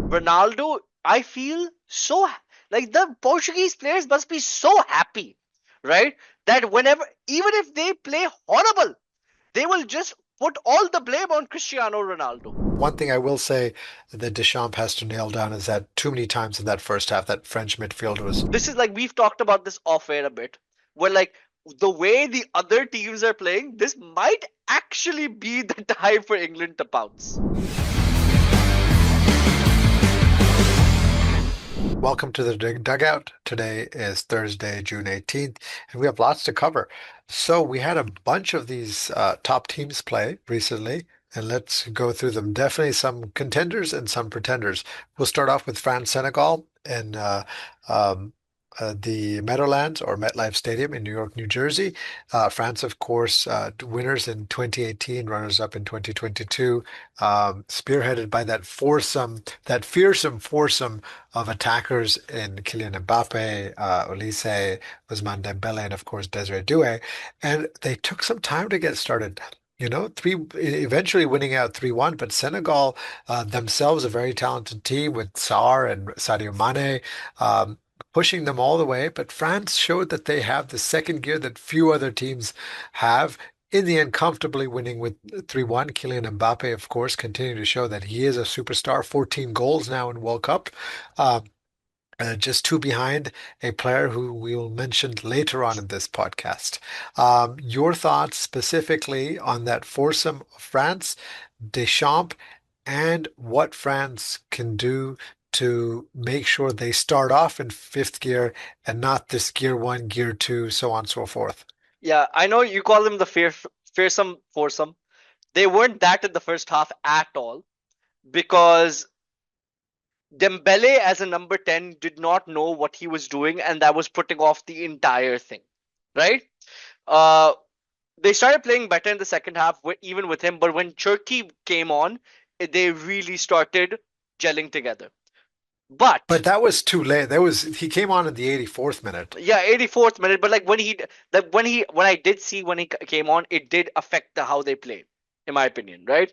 Ronaldo, I feel so like the Portuguese players must be so happy, right? That whenever, even if they play horrible, they will just put all the blame on Cristiano Ronaldo. One thing I will say that Deschamps has to nail down is that too many times in that first half, that French midfield was. This is like we've talked about this off air a bit, where like the way the other teams are playing, this might actually be the time for England to pounce. Welcome to the Dugout. Today is Thursday, June 18th, and we have lots to cover. So we had a bunch of these top teams play recently, and let's go through them. Definitely some contenders and some pretenders. We'll start off with France, Senegal, and um, the Meadowlands or MetLife Stadium in New York, New Jersey. France, of course, winners in 2018, runners-up in 2022, spearheaded by that fearsome foursome of attackers in Kylian Mbappe, Olise, Ousmane Dembele, and of course Desiree Doué. And they took some time to get started. Eventually winning out 3-1, but Senegal themselves a very talented team with Sarr and Sadio Mane. Pushing them all the way, but France showed that they have the second gear that few other teams have. In the end, comfortably winning with 3-1. Kylian Mbappe, of course, continuing to show that he is a superstar. 14 goals now in World Cup. Uh, just two behind a player who we will mention later on in this podcast. Your thoughts specifically on that foursome of France, Deschamps, and what France can do to make sure they start off in fifth gear and not this gear one, gear two, so on and so forth. Yeah, I know you call them the fearsome foursome. They weren't that in the first half at all because Dembele as a number 10 did not know what he was doing, and that was putting off the entire thing, right? Uh, they started playing better in the second half, even with him, but when Turkey came on, they really started gelling together. But But that was too late. He came on in the 84th minute. yeah, 84th minute, but like when I did see when he came on, it did affect how they played, in my opinion, right?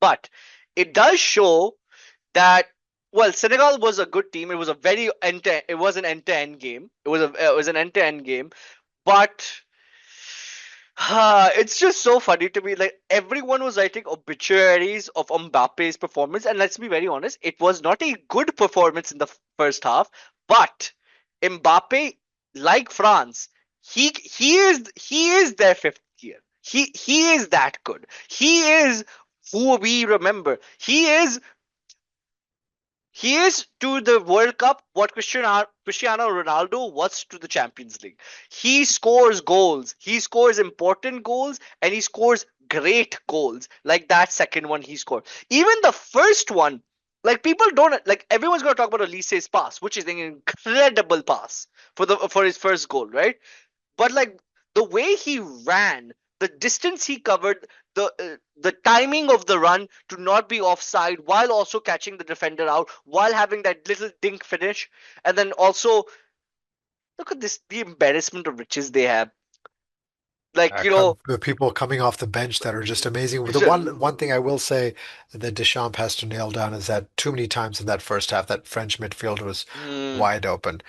But it does show that well, Senegal was a good team. It was a very it was an end to end game. It was an end to end game, but it's just so funny to me. Like everyone was writing obituaries of Mbappe's performance, and let's be very honest, it was not a good performance in the first half. But Mbappe, like France, he is their fifth gear. He is that good. He is who we remember. He is to the World Cup what Cristiano Ronaldo was to the Champions League. He scores goals. He scores important goals and he scores great goals. Like that second one he scored. Even the first one, like people don't like everyone's gonna talk about Olise's pass, which is an incredible pass for his first goal, right? But like the way he ran, the distance he covered, the timing of the run to not be offside while also catching the defender out, while having that little dink finish, and then also look at this the embarrassment of riches they have. Like The people coming off the bench that are just amazing. The just, one thing I will say that Deschamps has to nail down is that too many times in that first half, that French midfield was mm, wide open.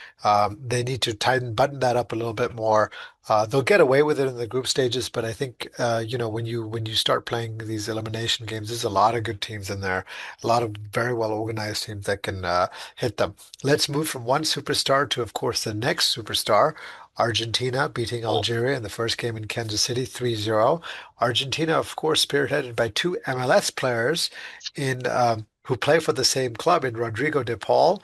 They need to button that up a little bit more. They'll get away with it in the group stages, but I think when you start playing these elimination games, there's a lot of good teams in there, a lot of very well organized teams that can hit them. Let's move from one superstar to, of course, the next superstar. Argentina beating oh, Algeria in the first game in Kansas City 3-0. Argentina, of course, spearheaded by two MLS players in who play for the same club in Rodrigo de Paul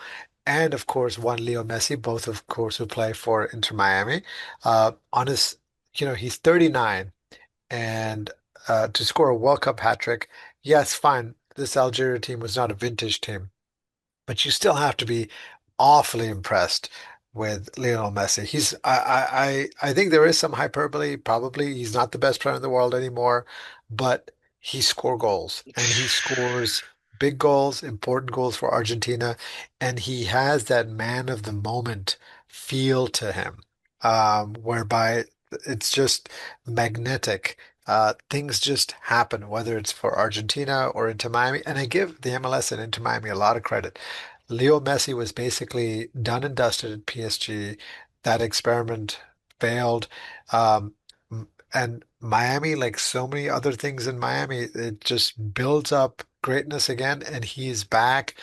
and, of course, one Leo Messi, both, of course, who play for Inter Miami. On his, he's 39, and to score a World Cup hat trick, yes, fine. This Algeria team was not a vintage team, but you still have to be awfully impressed with Lionel Messi. I think there is some hyperbole. Probably he's not the best player in the world anymore, but he scores goals and he scores big goals, important goals for Argentina, and he has that man of the moment feel to him, whereby it's just magnetic. things just happen, whether it's for Argentina or Inter Miami. And I give the MLS and Inter Miami a lot of credit. Leo Messi was basically done and dusted at PSG. That experiment failed. Um, and Miami, like so many other things in Miami, it just builds up greatness again, and he's back.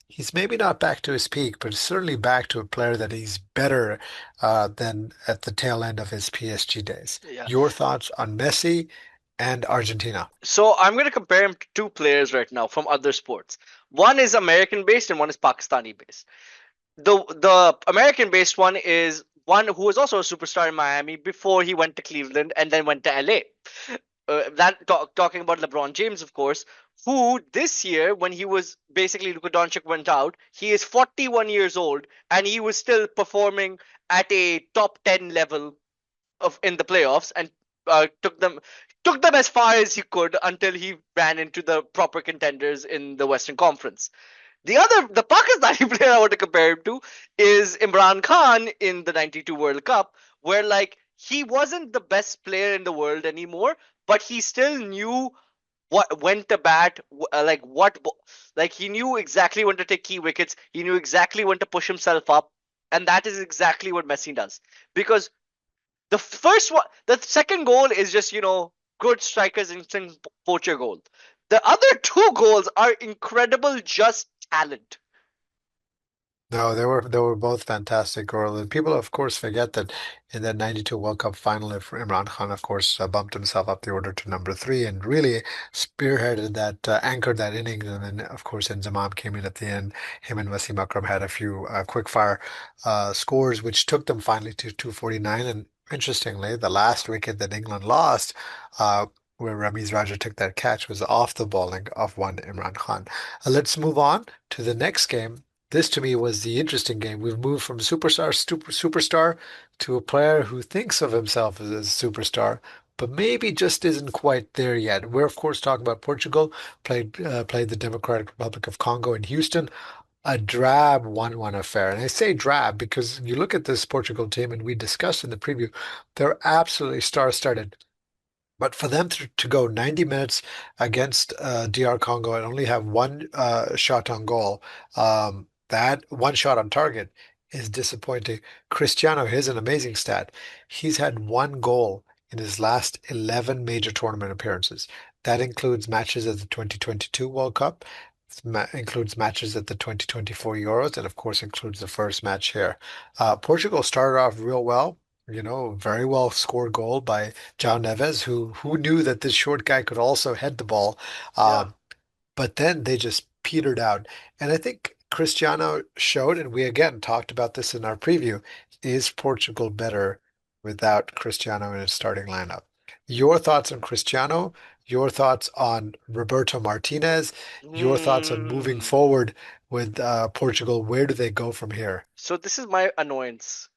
He's maybe not back to his peak, but certainly back to a player that he's better than at the tail end of his PSG days. Yeah. Your thoughts on Messi and Argentina? So I'm going to compare him to two players right now from other sports. One is American based and one is Pakistani based. The American based one is one who was also a superstar in Miami before he went to Cleveland and then went to LA. Talking about LeBron James, of course, who this year, when he was basically Luka Doncic went out, he is 41 years old and he was still performing at a top 10 level of in the playoffs and took them as far as he could until he ran into the proper contenders in the Western Conference. The Pakistani player I want to compare him to is Imran Khan in the '92 World Cup, where like he wasn't the best player in the world anymore, but he still knew what when to bat, like he knew exactly when to take key wickets. He knew exactly when to push himself up, and that is exactly what Messi does. Because the second goal is just good strikers instinct poacher goal. The other two goals are incredible, just talent. No, they were both fantastic goals. And people, of course, forget that in that '92 World Cup final, if Imran Khan, of course, bumped himself up the order to number three and really spearheaded that, anchored that innings. And then, of course, Inzamam came in at the end. Him and Wasim Akram had a few quick fire scores, which took them finally to 249. And interestingly, the last wicket that England lost, where Ramiz Raja took that catch, was off the bowling of one Imran Khan. Let's move on to the next game. This to me was the interesting game. We've moved from superstar to a player who thinks of himself as a superstar, but maybe just isn't quite there yet. We're of course talking about Portugal, played the Democratic Republic of Congo in Houston, a drab 1-1 affair. And I say drab because you look at this Portugal team, and we discussed in the preview, they're absolutely star-studded. But for them to go 90 minutes against DR Congo and only have one shot on goal, that one shot on target is disappointing. Cristiano, here's an amazing stat. He's had one goal in his last 11 major tournament appearances. That includes matches at the 2022 World Cup, includes matches at the 2024 Euros, and of course includes the first match here. Portugal started off real well. Very well scored goal by João Neves, who knew that this short guy could also head the ball. Yeah. Um, but then they just petered out. And I think Cristiano showed, and we again talked about this in our preview, is Portugal better without Cristiano in its starting lineup? Your thoughts on Cristiano, your thoughts on Roberto Martinez, your thoughts on moving Mm. forward with Portugal. Where do they go from here? So this is my annoyance.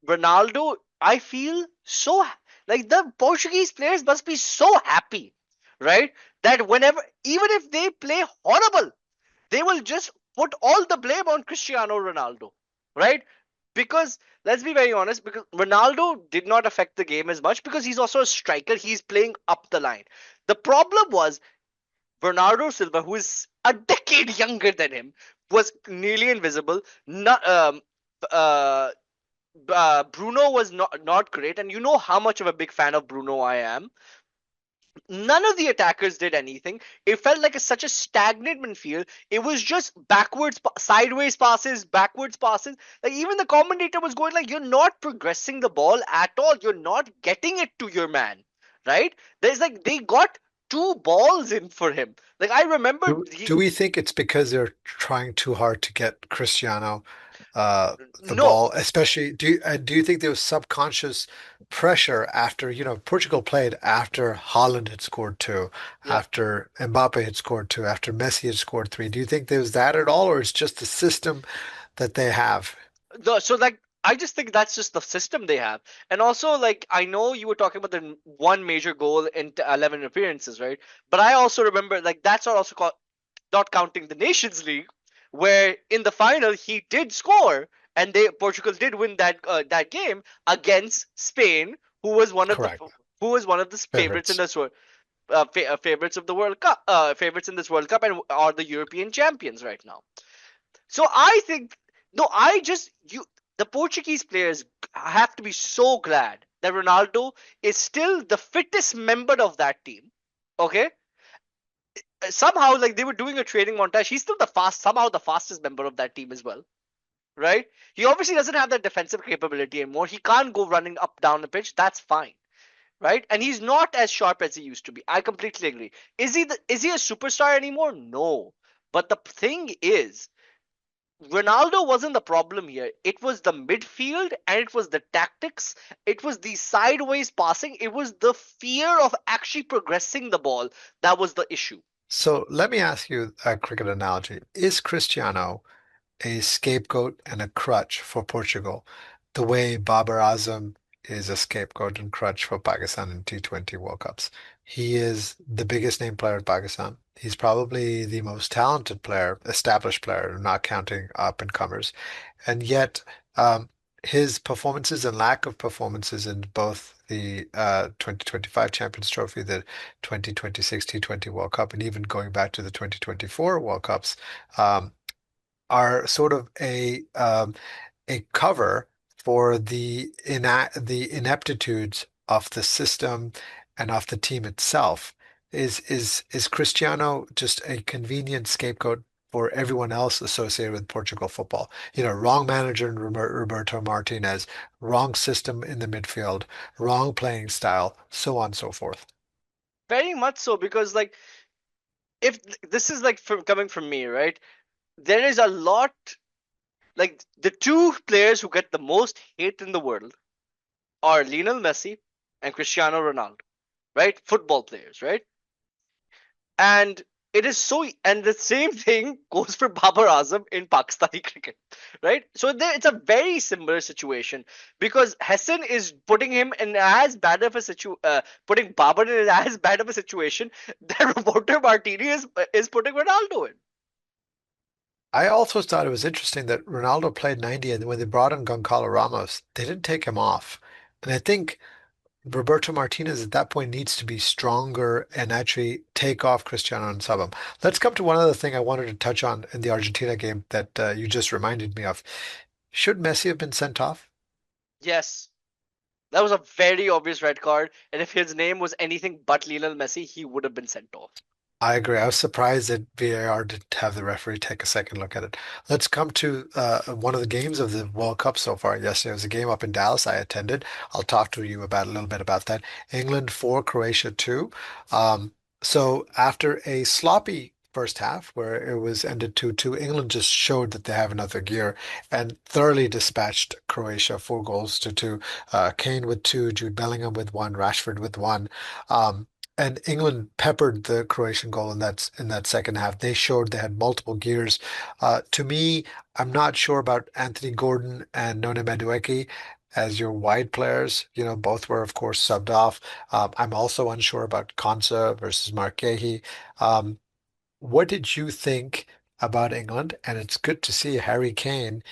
Ronaldo, I feel so like the Portuguese players must be so happy, right? That whenever, even if they play horrible, they will just put all the blame on Cristiano Ronaldo, right? Because let's be very honest, because Ronaldo did not affect the game as much because he's also a striker. He's playing up the line. The problem was Bernardo Silva, who is a decade younger than him, was nearly invisible. Not uh, Bruno was not great, and you know how much of a big fan of Bruno I am. None of the attackers did anything. It felt like such a stagnant midfield. It was just sideways passes, backwards passes. Like even the commentator was going like, "You're not progressing the ball at all. You're not getting it to your man." Right? There's like they got two balls in for him. Like I remember Do we think it's because they're trying too hard to get Cristiano the no, ball? Especially, do you think there was subconscious pressure after, Portugal played after Holland had scored two, yeah. after Mbappe had scored two, after Messi had scored three? Do you think there was that at all, or it's just the system that they have? So like I just think that's just the system they have. And also like I know you were talking about the one major goal in 11 appearances, right? But I also remember like that's also called not counting the Nations League, where in the final he did score and Portugal did win that game against Spain, who was one of the Correct. who is one of the favorites in Favorites. this world, favorites of the World Cup, favorites in this World Cup, and are the European champions right now. So I think, no, I just you the Portuguese players have to be so glad that Ronaldo is still the fittest member of that team. Okay, somehow like they were doing a training montage. He's still somehow the fastest member of that team as well, right? He obviously doesn't have that defensive capability anymore. He can't go running up down the pitch. That's fine, right? And he's not as sharp as he used to be. I completely agree. Is he a superstar anymore? No. But the thing is, Ronaldo wasn't the problem here. It was the midfield and it was the tactics. It was the sideways passing. It was the fear of actually progressing the ball that was the issue. So let me ask you a cricket analogy. Is Cristiano a scapegoat and a crutch for Portugal, the way Babar Azam is a scapegoat and crutch for Pakistan in T20 World Cups? He is the biggest name player in Pakistan. He's probably the most talented player, established player, not counting up and comers. And yet, his performances and lack of performances in both the 2025 Champions Trophy, the 2026 T20 World Cup, and even going back to the 2024 World Cups, um, are sort of a cover for the ineptitudes of the system and of the team itself. Is Cristiano just a convenient scapegoat for everyone else associated with Portugal football? You know, wrong manager in Roberto Martinez, wrong system in the midfield, wrong playing style, so on and so forth. Very much so, because like, if this is like from coming from me, right? There is a lot, like, the two players who get the most hate in the world are Lionel Messi and Cristiano Ronaldo, right? Football players, right? And it is so, and the same thing goes for Babar Azam in Pakistani cricket, right? So there, it's a very similar situation, because Hassan is putting him in as bad of a putting Babar in as bad of a situation that Roberto Martinez is putting Ronaldo in. I also thought it was interesting that Ronaldo played 90, and when they brought in Goncalo Ramos, they didn't take him off. And I think Roberto Martinez at that point needs to be stronger and actually take off Cristiano and sub him. Let's come to one other thing I wanted to touch on in the Argentina game that you just reminded me of. Should Messi have been sent off? Yes, that was a very obvious red card, and if his name was anything but Lionel Messi, he would have been sent off. I agree. I was surprised that VAR didn't have the referee take a second look at it. Let's come to one of the games of the World Cup so far. Yesterday was a game up in Dallas I attended. I'll talk to you about a little bit about that. England 4, Croatia 2. So after a sloppy first half where it was ended 2-2, England just showed that they have another gear and thoroughly dispatched Croatia 4 goals to 2. Kane with 2, Jude Bellingham with 1, Rashford with 1. Um, and England peppered the Croatian goal in that second half. They showed they had multiple gears. To me, I'm not sure about Anthony Gordon and Noni Madueke as your wide players. You know, both were of course subbed off. I'm also unsure about Konsa versus Marquehi. Um, what did you think about England? And it's good to see Harry Kane.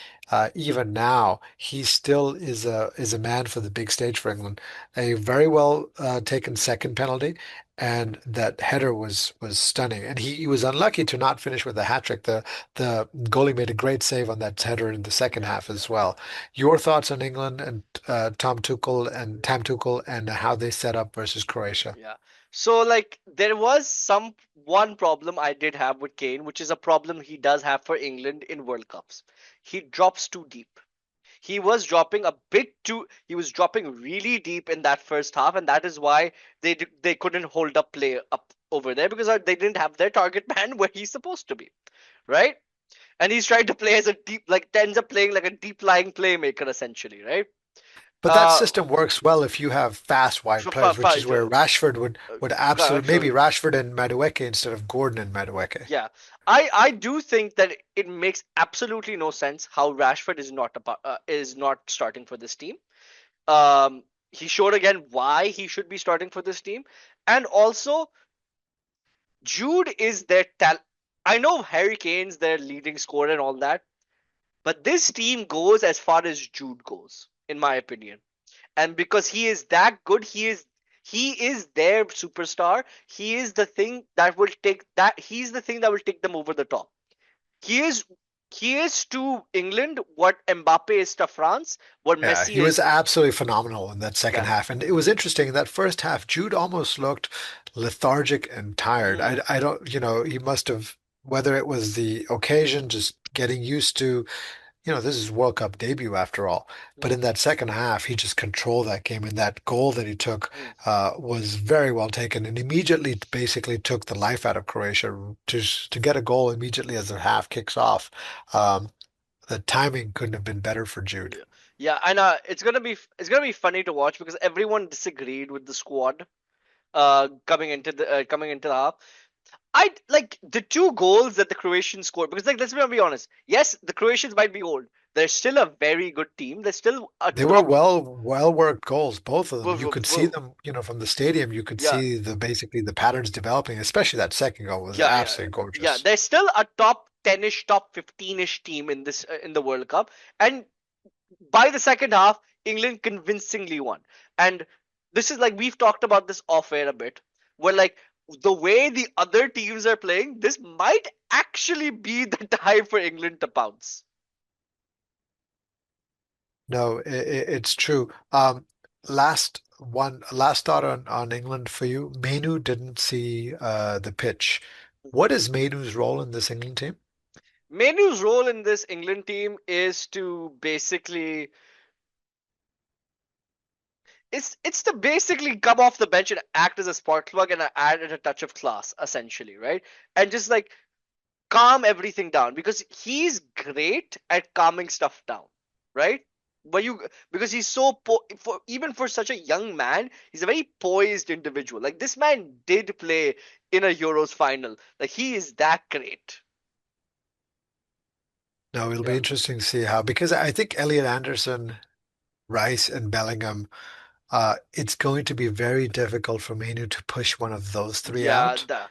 Even now, he still is a man for the big stage for England. A very well taken second penalty, and that header was stunning. And he was unlucky to not finish with a hat trick. The goalie made a great save on that header in the second Yeah, half as yeah. well. Your thoughts on England and Tam Tuchel and how they set up versus Croatia? Yeah. So like there was some one problem I did have with Kane, which is a problem he does have for England in World Cups. He drops too deep. He was dropping a bit too, he was dropping really deep in that first half, and that is why they couldn't hold up play up over there, because they didn't have their target man where he's supposed to be, right? And he's trying to play as a deep, like, ends up playing like a deep lying playmaker essentially, right? But that Uh, system works well if you have fast wide players, which is where Rashford would absolutely maybe Absolutely. Rashford and Madueke instead of Gordon and Madueke. Yeah, I do think that it makes absolutely no sense how Rashford is not starting for this team. He showed again why he should be starting for this team, and also Jude is their talent. I know Harry Kane's their leading scorer and all that, but this team goes as far as Jude goes, in my opinion. And because he is that good, He is their superstar. He is the thing that will take that. He's the thing that will take them over the top. He is he is to England what Mbappe is to France, what Yeah, Messi he was is. absolutely phenomenal in that second Yeah. half. And it was interesting in that first half, Jude almost looked lethargic and tired. Hmm. I don't, he must have, whether it was the occasion, just getting used to, this is World Cup debut after all. But Hmm. in that second half, he just controlled that game. And that goal that he took Hmm. was very well taken and immediately basically took the life out of Croatia to get a goal immediately as the half kicks off. Um, the timing couldn't have been better for Jude. Yeah, yeah, and it's gonna be funny to watch because everyone disagreed with the squad coming into the half. I like the two goals that the Croatians scored because like let's be honest. Yes, the Croatians might be old. They're still a very good team. They're still a They were top. well worked goals, both of them. You could see Well, them, from the stadium. You could yeah, see the basically the patterns developing, especially that second goal was yeah. absolutely Yeah. gorgeous. They're still a top 10ish, top 15ish team in this in the World Cup, and by the second half, England convincingly won. And this is like we've talked about this off air a bit, where like the way the other teams are playing, this might actually be the time for England to pounce. No, it's true. Last thought on England for you. Mainu didn't see the pitch. What is Mainu's role in this England team? Manu's role in this England team is to basically it's to basically come off the bench and act as a spark plug and add a touch of class, essentially, right? And just like calm everything down because he's great at calming stuff down, right? But you because he's so for even for such a young man, he's a very poised individual. Like this man did play in a Euros final. Like he is that great. No, it'll be Yeah. interesting to see how because I think Elliot Anderson, Rice, and Bellingham. It's going to be very difficult for Manu to push one of those three Yeah, out. the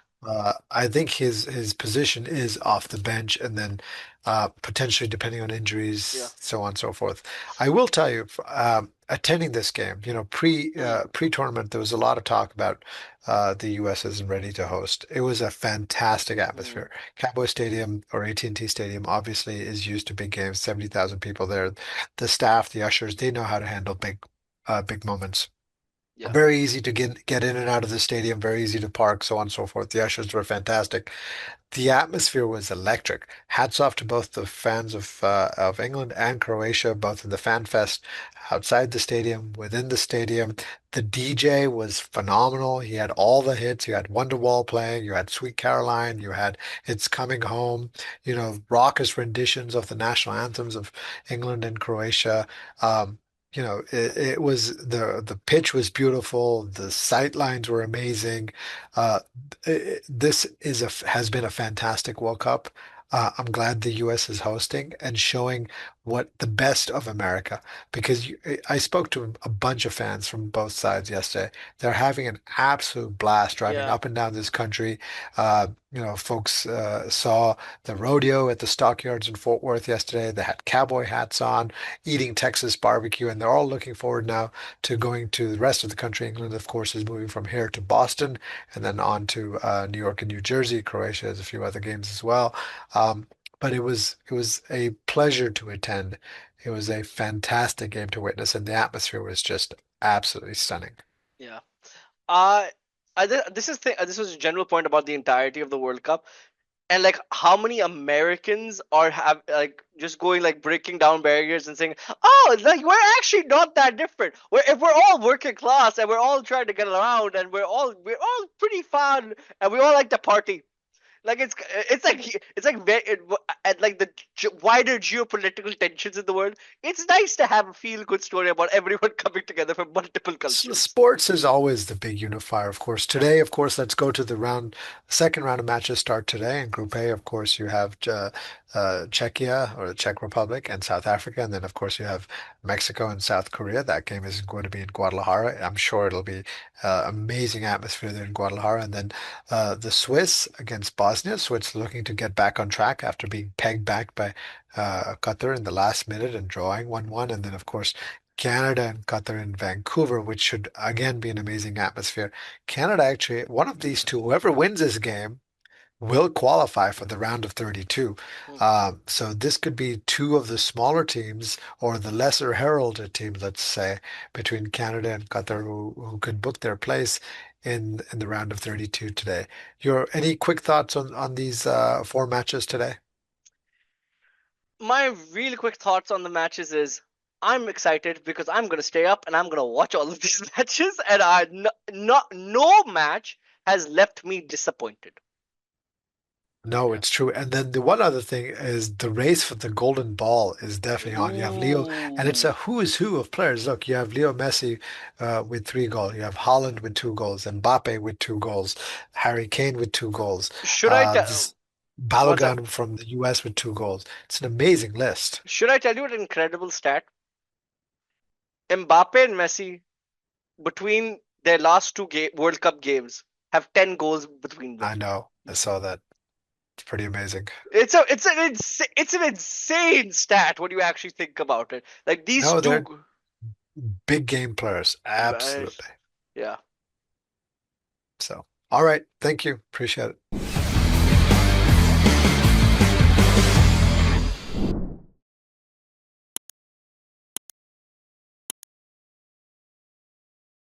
I think his position is off the bench, and then potentially depending on yeah. injuries, so on and so forth. I will tell you, attending this game, Mm, pre-tournament, there was a lot of talk about the U.S. isn't ready to host. It was a fantastic mm, atmosphere. Cowboy Stadium or AT&T Stadium obviously is used to big games, 70,000 people there. The staff, the ushers, they know how to handle big moments. yeah. Very easy to get in and out of the stadium, very easy to park, so on and so forth. The ushers were fantastic. The atmosphere was electric. Hats off to both the fans of England and Croatia, both in the fan fest outside the stadium, within the stadium. The DJ was phenomenal. He had all the hits. You had Wonderwall playing, you had Sweet Caroline, you had It's Coming Home, raucous renditions of the national anthems of England and Croatia. It was the pitch was beautiful. The sight lines were amazing. Uh, this has been a fantastic World Cup. I'm glad the U.S. is hosting and showing what the best of America, because I spoke to a bunch of fans from both sides yesterday. They're having an absolute blast driving Yeah. up and down this country. Folks saw the rodeo at the stockyards in Fort Worth yesterday. They had cowboy hats on, eating Texas barbecue, and they're all looking forward now to going to the rest of the country. England, of course, is moving from here to Boston and then on to New York and New Jersey. Croatia has a few other games as well. But it was a pleasure to attend. It was a fantastic game to witness, and the atmosphere was just absolutely stunning. Yeah. Uh this was a general point about the entirety of the World Cup. And like how many Americans are have like just going like breaking down barriers and saying, "Oh, like we're actually not that different. If we're all working class and we're all trying to get around and we're all pretty fun and we all like to party." Like it's like at like the wider geopolitical tensions in the world. It's nice to have a feel good story about everyone coming together from multiple cultures. Sports is always the big unifier, of course. Yeah, Today, of course, let's go to second round of matches start today. In Group A, of course, you have Czechia or the Czech Republic and South Africa. And then, of course, you have Mexico and South Korea. That game is going to be in Guadalajara. I'm sure it'll be amazing atmosphere there in Guadalajara. And then the Swiss against Bosnia. Swiss looking to get back on track after being pegged back by Qatar in the last minute and drawing 1-1. And then, of course, Canada and Qatar in Vancouver, which should again be an amazing atmosphere. Canada actually, one of these two, whoever wins this game, will qualify for the round of 32. Hmm. So this could be two of the smaller teams or the lesser heralded teams, let's say, between Canada and Qatar who could book their place in the round of 32 today. Your any quick thoughts on these four matches today? My really quick thoughts on the matches is I'm excited because I'm gonna stay up and I'm gonna watch all of these matches, and no match has left me disappointed. No, Yeah. it's true. And then the one other thing is the race for the golden ball is definitely on. You have Leo, and it's a Ooh. who is who of players. Look, you have Leo Messi with 3 goals. You have Haaland with 2 goals, Mbappe with 2 goals, Harry Kane with 2 goals. Should I This tell one sec? Balogun from the US with 2 goals. It's an amazing list. Should I tell you an incredible stat? Mbappe and Messi between their last two World Cup games have 10 goals between them. I know. I saw that. It's pretty amazing. It's an insane stat when you actually think about it. Like these No, two, they're big game players. uh, Absolutely. yeah. So, all right. Thank you. Appreciate it.